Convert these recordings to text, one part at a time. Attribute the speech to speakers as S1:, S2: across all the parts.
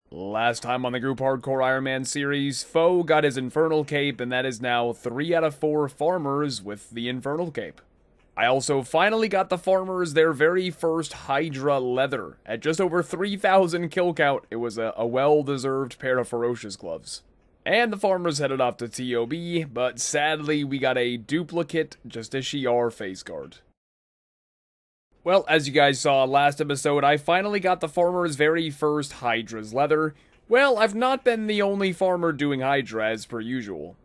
S1: Last time on the Group Hardcore Ironman series, Faux got his Infernal Cape, and that is now 3 out of 4 farmers with the Infernal Cape. I also finally got the farmers their very first Hydra leather. At just over 3,000 kill count, it was a well-deserved pair of Ferocious gloves. And the farmers headed off to TOB, but sadly we got a duplicate Justiciar face guard. Well, as you guys saw last episode, I finally got the farmer's very first Hydra's leather. Well, I've not been the only farmer doing Hydra as per usual.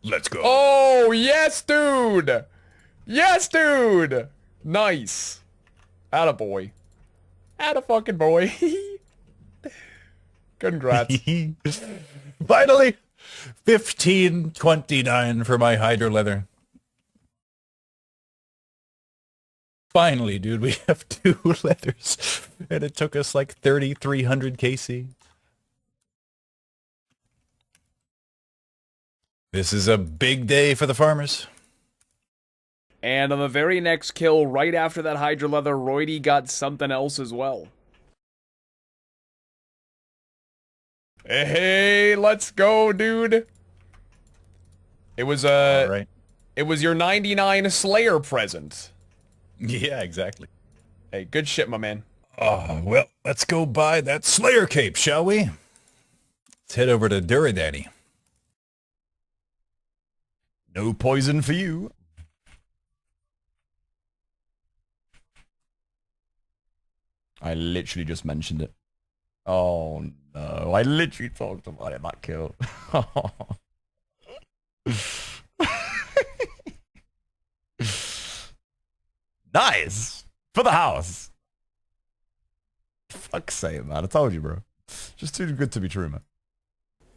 S2: Let's go.
S1: Oh, yes, dude! Yes, dude! Nice. Attaboy. Atta-fucking boy. Congrats.
S2: Finally! 15.29 for my Hydra leather. Finally, dude, we have 2 leathers. And it took us like 3,300 KC. This is a big day for the farmers.
S1: And on the very next kill, right after that Hydra leather, Roidie got something else as well. Hey, let's go, dude. It was
S2: right.
S1: It was your 99 Slayer present.
S2: Yeah, exactly.
S1: Hey, good shit, my man.
S2: Oh, well, let's go buy that Slayer cape, shall we? Let's head over to Duradaddy. No poison for you.
S3: I literally just mentioned it. Oh no, I literally talked about it, that kill. Nice! For the house! Fuck's sake, man. I told you, bro. Just too good to be true, man.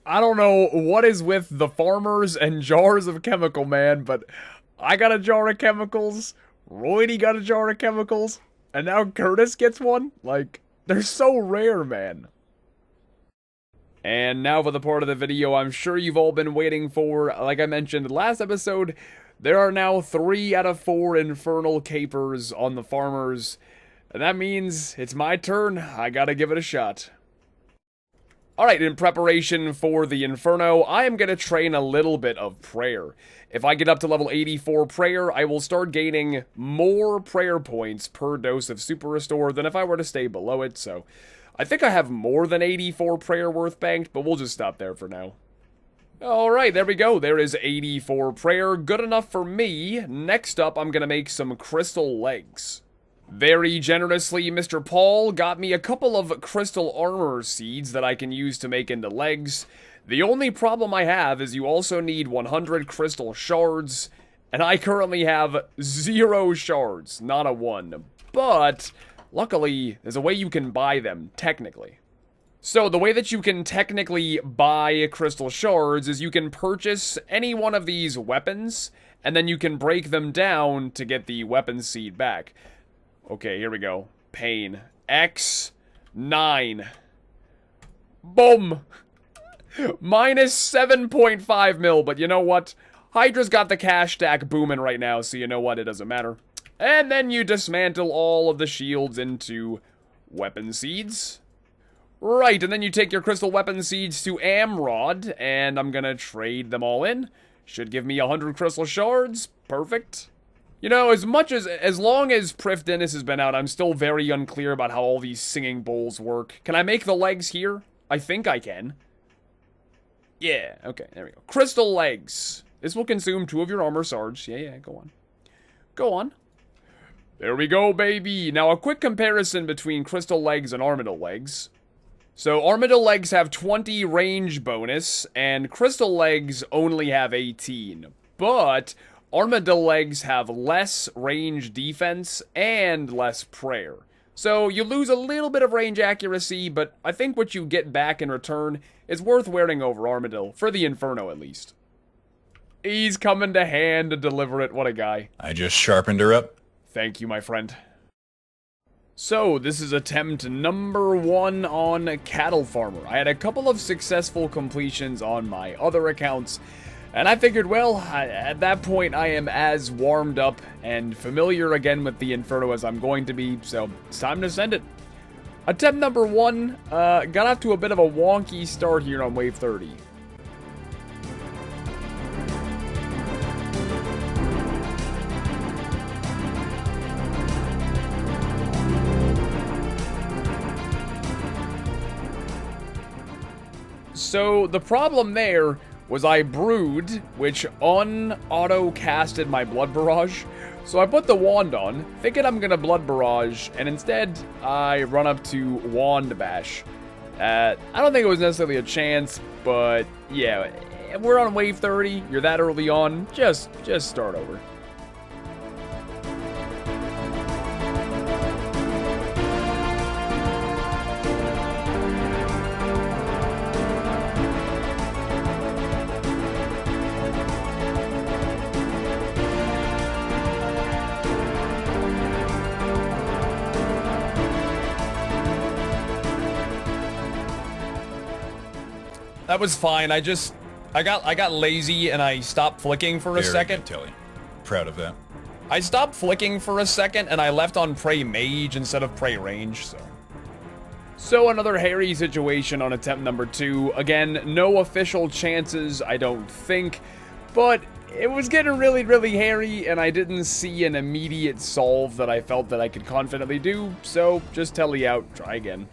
S1: I don't know what is with the farmers and jars of chemical, man, but I got a jar of chemicals, Roidie got a jar of chemicals, and now Curtis gets one? Like, they're so rare, man. And now for the part of the video I'm sure you've all been waiting for. Like I mentioned last episode, there are now 3 out of 4 Infernal Capers on the farmers. And that means it's my turn. I gotta give it a shot. Alright, in preparation for the Inferno, I am going to train a little bit of prayer. If I get up to level 84 prayer, I will start gaining more prayer points per dose of Super Restore than if I were to stay below it, so I think I have more than 84 prayer worth banked, but we'll just stop there for now. Alright, there we go. There is 84 prayer. Good enough for me. Next up, I'm going to make some crystal legs. Very generously, Mr. Paul got me a couple of crystal armor seeds that I can use to make into legs. The only problem I have is you also need 100 crystal shards, and I currently have 0 shards, not a 1. But, luckily, there's a way you can buy them, technically. So, the way that you can technically buy crystal shards is you can purchase any one of these weapons, and then you can break them down to get the weapon seed back. Okay, here we go. Pain. X9. Boom! Minus 7.5 mil, but you know what? Hydra's got the cash stack booming right now, so you know what? It doesn't matter. And then you dismantle all of the shields into weapon seeds. Right, and then you take your crystal weapon seeds to Amrod, and I'm gonna trade them all in. Should give me 100 crystal shards. Perfect. You know, as long as Prif Dennis has been out, I'm still very unclear about how all these singing bowls work. Can I make the legs here? I think I can. Yeah, okay, there we go. Crystal legs. This will consume 2 of your armor sarge. Yeah, go on. Go on. There we go, baby. Now, a quick comparison between crystal legs and armadillo legs. So, armadillo legs have 20 range bonus, and crystal legs only have 18. But armadillo legs have less range defense and less prayer. So you lose a little bit of range accuracy, but I think what you get back in return is worth wearing over Armadillo, for the Inferno at least. He's coming to hand to deliver it, what a guy.
S2: I just sharpened her up.
S1: Thank you, my friend. So, this is attempt number 1 on Cattle Farmer. I had a couple of successful completions on my other accounts, And I figured, well, at that point I am as warmed up and familiar again with the Inferno as I'm going to be, so it's time to send it. Attempt number 1 got off to a bit of a wonky start here on wave 30. So the problem there was I brewed, which un-auto-casted my Blood Barrage. So I put the wand on, thinking I'm gonna Blood Barrage, and instead I run up to Wand Bash. I don't think it was necessarily a chance, but yeah, we're on wave 30, you're that early on, just start over. That was fine. I got lazy and I stopped flicking for a second.
S2: Very good, Tilly. Proud of that.
S1: I stopped flicking for a second and I left on Prey Mage instead of Prey Range, So another hairy situation on attempt number 2. Again, no official chances, I don't think, but it was getting really hairy and I didn't see an immediate solve that I felt that I could confidently do, so just telly out, try again.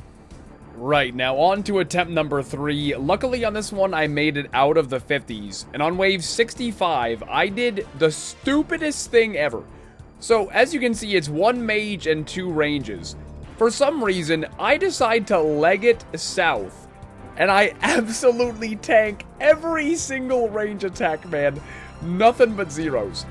S1: Right, now on to attempt number 3. Luckily on this one I made it out of the 50s, and on wave 65 I did the stupidest thing ever. So as you can see, it's 1 mage and 2 ranges. For some reason I decide to leg it south, and I absolutely tank every single range attack, man. Nothing but zeros.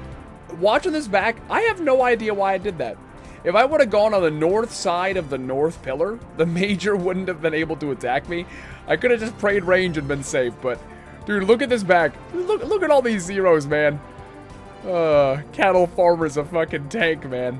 S1: Watching this back, I have no idea why I did that. If I would have gone on the north side of the north pillar, the major wouldn't have been able to attack me. I could have just prayed range and been safe, but dude, look at this back. Look at all these zeros, man. Cattle farmer's a fucking tank, man.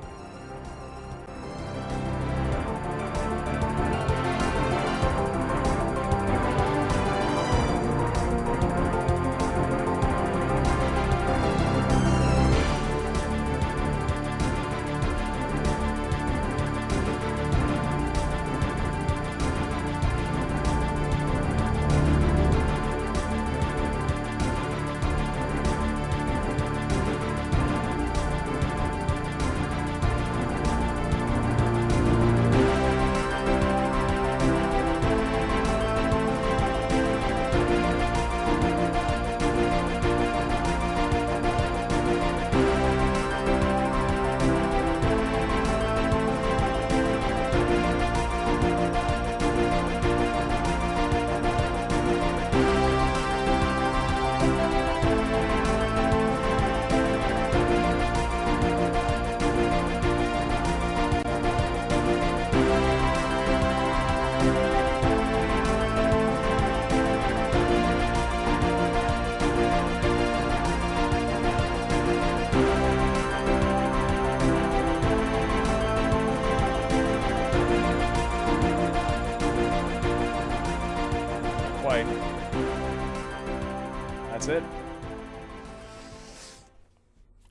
S1: That's it.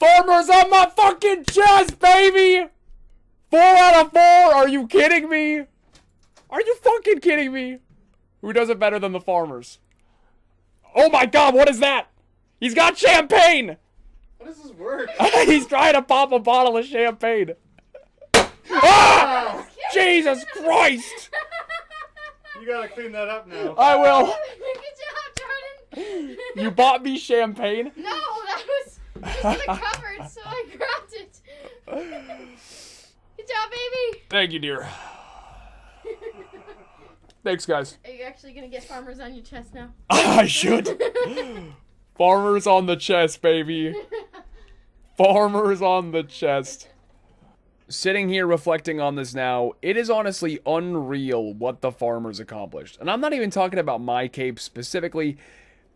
S1: Farmers on my fucking chest, baby! 4 out of 4, are you kidding me? Are you fucking kidding me? Who does it better than the farmers? Oh my god, what is that? He's got champagne!
S4: How does this work?
S1: He's trying to pop a bottle of champagne. Ah! Jesus Christ!
S4: You gotta clean that up now.
S1: I will.
S5: Good job, Jordan.
S1: You bought me champagne?
S5: No, that was just in the cupboard, so I grabbed it. Good job, baby.
S1: Thank you, dear. Thanks, guys.
S5: Are you actually gonna get farmers on your chest now?
S1: I should. Farmers on the chest, baby. Farmers on the chest. Sitting here reflecting on this now, it is honestly unreal what the farmers accomplished. And I'm not even talking about my cape specifically.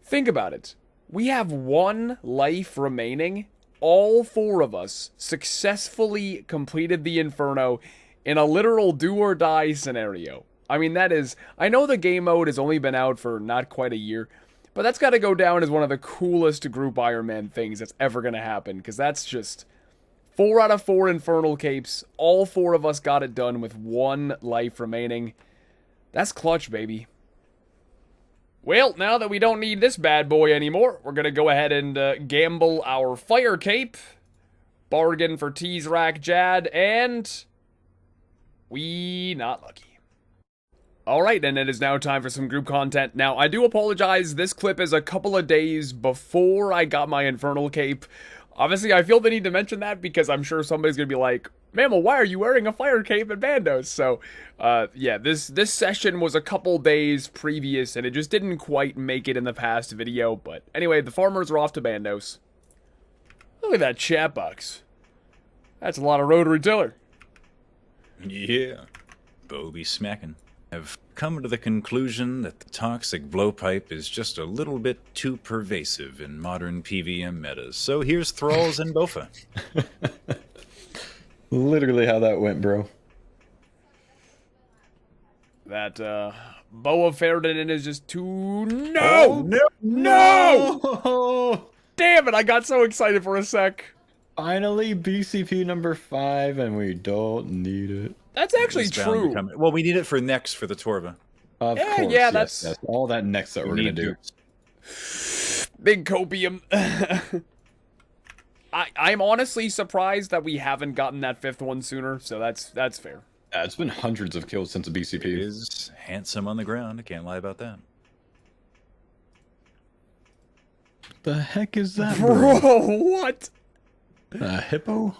S1: Think about it. We have 1 life remaining. All 4 of us successfully completed the Inferno in a literal do-or-die scenario. I mean, that is... I know the game mode has only been out for not quite a year, But that's got to go down as one of the coolest group Ironman things that's ever going to happen, because that's just 4 out of 4 Infernal Capes. All 4 of us got it done with 1 life remaining. That's clutch, baby. Well, now that we don't need this bad boy anymore, we're going to go ahead and gamble our Fire Cape, bargain for Tease Rack Jad, and we not lucky. Alright, and it is now time for some group content. Now, I do apologize, this clip is a couple of days before I got my Infernal Cape. Obviously, I feel the need to mention that because I'm sure somebody's gonna be like, Mammal, why are you wearing a fire cape at Bandos? So, yeah, this session was a couple days previous, and it just didn't quite make it in the past video. But anyway, the farmers are off to Bandos. Look at that chat box. That's a lot of rotary tiller.
S2: Yeah. Bo be smacking. I've come to the conclusion that the toxic blowpipe is just a little bit too pervasive in modern PVM metas. So here's Thralls and Bofa.
S6: Literally how that went, bro.
S1: That, Boa Ferdinand is just too... No! No! Damn it, I got so excited for a sec.
S6: Finally, BCP number 5, and we don't need it.
S1: That's actually
S2: It's bound to
S1: true.
S2: come- Well, we need it for next for the Torva.
S6: Of
S1: Yeah,
S6: course,
S1: yeah,
S6: yes,
S1: that's-
S6: yes. All that next that we're gonna do.
S1: Big copium. I'm honestly surprised that we haven't gotten that 5th one sooner, so that's fair.
S6: Yeah, it's been hundreds of kills since the
S2: He
S6: BCP.
S2: is handsome on the ground. I can't lie about that.
S6: The heck is that,
S1: Bro,
S6: bro?
S1: what?
S6: A hippo?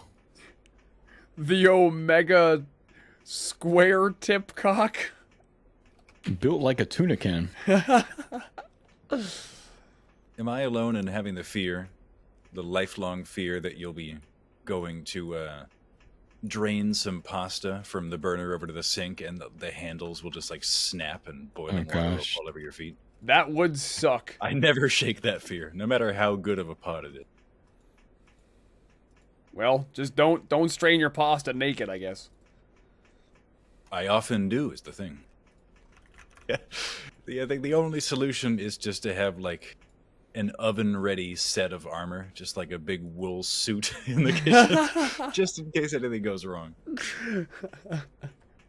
S1: The Omega square tip cock?
S6: Built like a tuna can.
S2: Am I alone in having the fear, the lifelong fear that you'll be going to drain some pasta from the burner over to the sink and the handles will just like snap and boiling water will
S6: gosh.
S2: fall over your feet?
S1: That would suck.
S2: I never shake that fear, no matter how good of a pot it is.
S1: Well, just don't strain your pasta naked, I guess.
S2: I often do, is the thing. Yeah, I think the only solution is just to have like an oven-ready set of armor, just like a big wool suit in the kitchen, just in case anything goes wrong.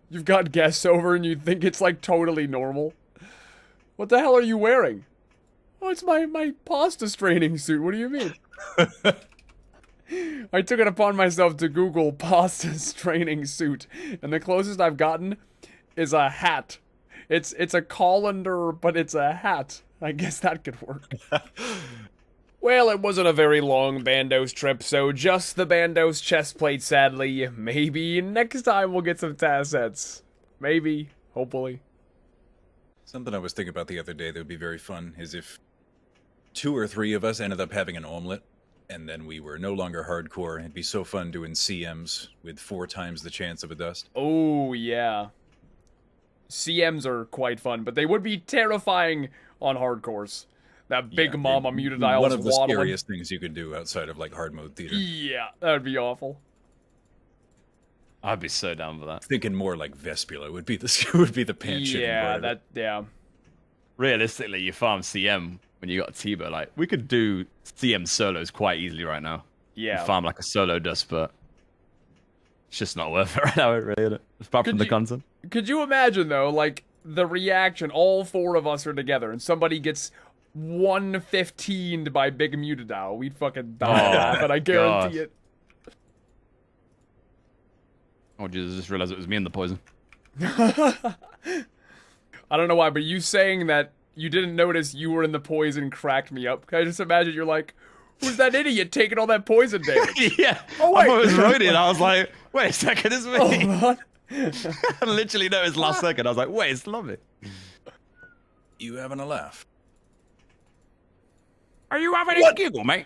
S1: You've got guests over and you think it's like totally normal. What the hell are you wearing? Oh, it's my pasta straining suit. What do you mean? I took it upon myself to Google pasta straining suit, and the closest I've gotten is a hat. It's a colander, but it's a hat. I guess that could work. Well, it wasn't a very long Bandos trip, so just the Bandos chest plate, sadly. Maybe next time we'll get some TAS sets. Maybe. Hopefully.
S2: Something I was thinking about the other day that would be very fun is if 2 or 3 of us ended up having an omelet, and then we were no longer hardcore. It'd be so fun doing CMs with 4 times the chance of a dust.
S1: Oh, yeah. CMs are quite fun, but they would be terrifying on hardcores. That big
S2: Yeah,
S1: mama mutadiles
S2: one of the
S1: waddling.
S2: scariest things you could do outside of like hard mode theater.
S1: Yeah, that would be awful.
S3: I'd be so down for that.
S2: Thinking more like Vespula would be the pants shitting
S1: Yeah,
S2: part of it.
S1: that, yeah.
S3: Realistically, you farm CM when you got Tiba. Like, we could do CM solos quite easily right now.
S1: Yeah.
S3: And farm like a solo dust, but it's just not worth it right now, really, is it? Apart from
S1: Could
S3: the
S1: you-
S3: content.
S1: Could you imagine, though, like, the reaction, all 4 of us are together, and somebody gets 115'd by Big Mutadile? We'd fucking die
S3: Oh,
S1: laughing, I guarantee
S3: God.
S1: it.
S3: Oh, Jesus, I just realized it was me and the poison.
S1: I don't know why, but you saying that you didn't notice you were in the poison cracked me up. Can I just imagine you're like, who's that idiot taking all that poison damage?
S3: Yeah.
S1: Oh, wait.
S3: I thought it was Roidie, and I was like, wait a second, it's me.
S1: Hold on.
S3: I literally noticed last second. I was like, wait, it's Lovey.
S2: You having a laugh?
S3: Are you having a giggle, mate?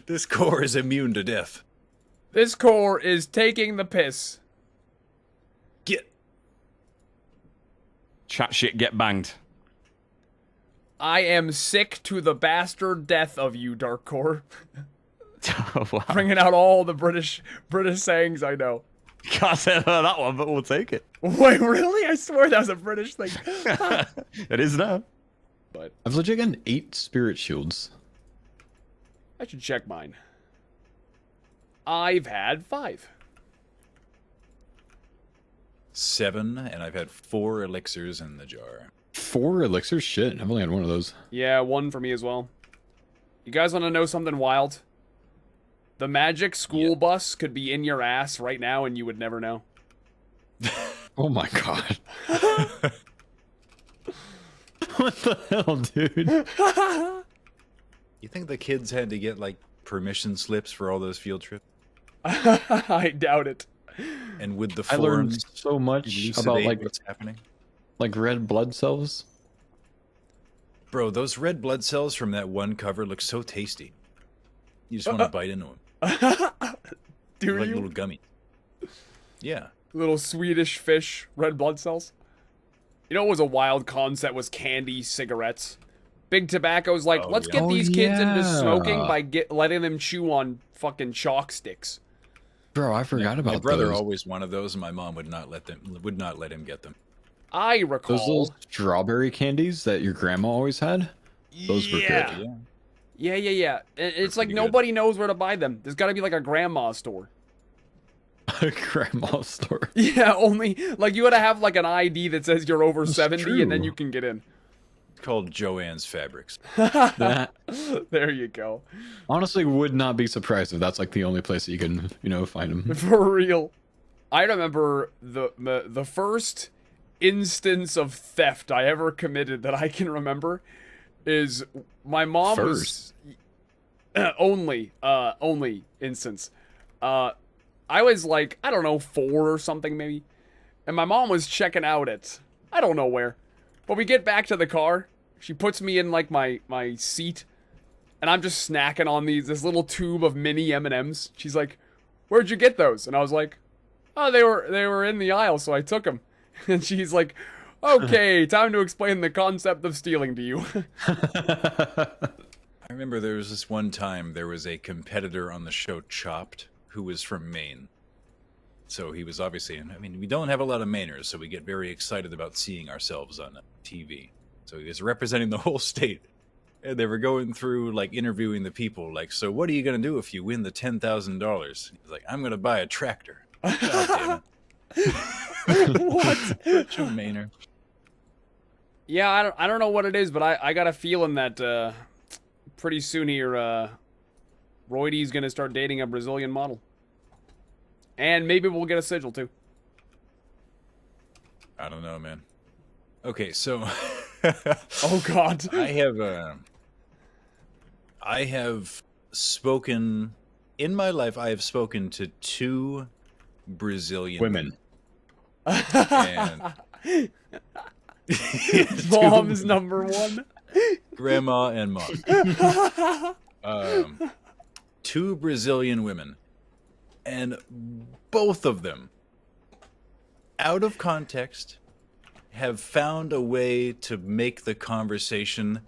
S2: This core is immune to death.
S1: This core is taking the piss.
S2: Get.
S3: Chat shit, get banged.
S1: I am sick to the bastard death of you, Dark Core.
S3: Oh, wow.
S1: Bringing out all the British sayings I know.
S3: Can't say that one, but we'll take it.
S1: Wait, really? I swear that was a British thing.
S3: It is now.
S1: But
S6: I've legit gotten 8 spirit shields.
S1: I should check mine. I've had 5.
S2: 7, and I've had 4 elixirs in the jar.
S6: 4 elixirs? Shit, I've only had one of those.
S1: Yeah, 1 for me as well. You guys want to know something wild? The magic school bus could be in your ass right now and you would never know.
S6: Oh my god. What the hell, dude?
S2: You think the kids had to get, like, permission slips for all those field trips?
S1: I doubt it.
S2: And would the
S6: I learned
S2: forums
S6: so much about
S2: elucidate what's happening?
S6: like red blood cells.
S2: Bro, those red blood cells from that one cover look so tasty. You just want to bite into them.
S1: Do
S2: Like
S1: you?
S2: little gummies. Yeah.
S1: Little Swedish fish, red blood cells. You know what was a wild concept was candy cigarettes. Big Tobacco's like,
S2: Oh,
S1: let's
S2: yeah.
S1: get these kids into
S6: yeah.
S1: smoking by letting them chew on fucking chalk sticks.
S6: Bro, I forgot about
S2: My brother
S6: those.
S2: always wanted those, and my mom would not let him get them.
S1: I
S6: Those
S1: recall.
S6: little strawberry candies that your grandma always had. Those were good.
S1: Yeah. It's like
S2: pretty good.
S1: nobody knows where to buy them. There's got to be like a grandma store.
S6: A grandma store.
S1: Yeah, only like you gotta have like an ID that says you're over 70 and then
S6: true.
S1: you can get in.
S2: It's called Joanne's Fabrics.
S6: That
S1: There you go.
S6: honestly would not be surprised if that's like the only place that you can, find them.
S1: For real. I remember the first instance of theft I ever committed that I can remember is my mom was only instance. I was like, I don't know, 4 or something maybe. And my mom was checking out at I don't know where. But we get back to the car. She puts me in like my seat and I'm just snacking on this little tube of mini M&Ms. She's like, "Where'd you get those?" And I was like, "Oh, they were in the aisle, so I took them." And she's like, "Okay, time to explain the concept of stealing to you."
S2: I remember there was this one time there was a competitor on the show Chopped who was from Maine. So he was obviously, we don't have a lot of Mainers, so we get very excited about seeing ourselves on TV. So he was representing the whole state. And they were going through, like, interviewing the people, like, so what are you going to do if you win the $10,000? He's like, I'm going to buy a tractor. God damn it.
S1: What?
S2: Such a Mainer.
S1: Yeah, I don't know what it is, but I got a feeling that pretty soon here, Roidie's gonna start dating a Brazilian model. And maybe we'll get a sigil too.
S2: I don't know, man. Okay, so
S1: Oh god.
S2: I have spoken in my life. I have spoken to 2 Brazilian
S6: Women.
S2: and
S1: Mom's number 1.
S2: grandma and mom. 2 Brazilian women, and both of them, out of context, have found a way to make the conversation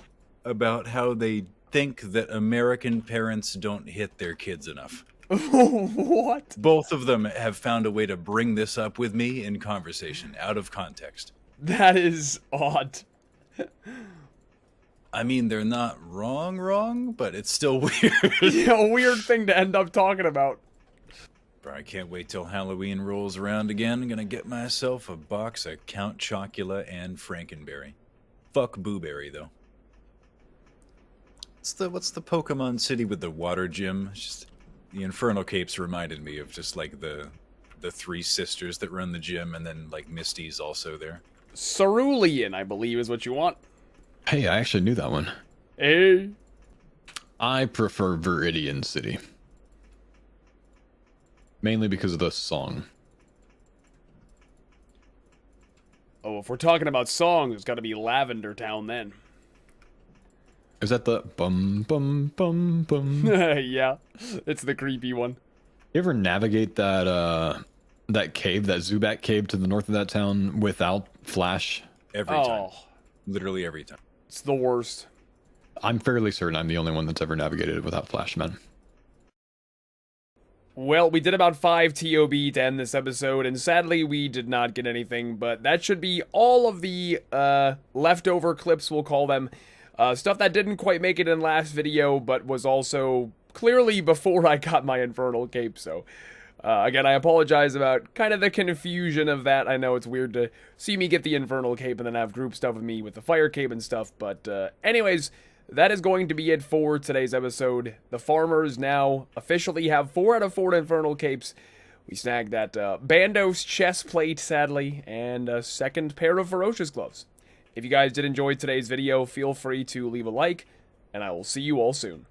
S2: about how they think that American parents don't hit their kids enough.
S1: What?
S2: Both of them have found a way to bring this up with me in conversation, out of context.
S1: That is odd.
S2: I mean, they're not wrong, but it's still weird.
S1: Yeah, a weird thing to end up talking about.
S2: Bro, I can't wait till Halloween rolls around again. I'm gonna get myself a box of Count Chocula and Frankenberry. Fuck Booberry, though. What's the Pokemon city with the water gym? It's just the Infernal Capes reminded me of just like the 3 sisters that run the gym, and then like Misty's also there.
S1: Cerulean, I believe, is what you want.
S6: Hey, I actually knew that one.
S1: Hey.
S6: I prefer Viridian City. Mainly because of the song.
S1: Oh, if we're talking about songs, it's got to be Lavender Town then.
S6: Is that the bum bum bum bum?
S1: Yeah, it's the creepy one.
S6: You ever navigate that cave, that Zubat cave to the north of that town without Flash?
S2: Every time. Literally every time.
S1: It's the worst.
S6: I'm fairly certain I'm the only one that's ever navigated it without Flash, man.
S1: Well, we did about 5 TOB to end this episode, and sadly we did not get anything, but that should be all of the leftover clips, we'll call them. Stuff that didn't quite make it in last video, but was also clearly before I got my Infernal Cape, so... again, I apologize about kind of the confusion of that. I know it's weird to see me get the Infernal Cape and then have group stuff with me with the Fire Cape and stuff, but anyways... That is going to be it for today's episode. The farmers now officially have 4 out of 4 Infernal Capes. We snagged that Bandos chest plate, sadly, and a second pair of Ferocious Gloves. If you guys did enjoy today's video, feel free to leave a like, and I will see you all soon.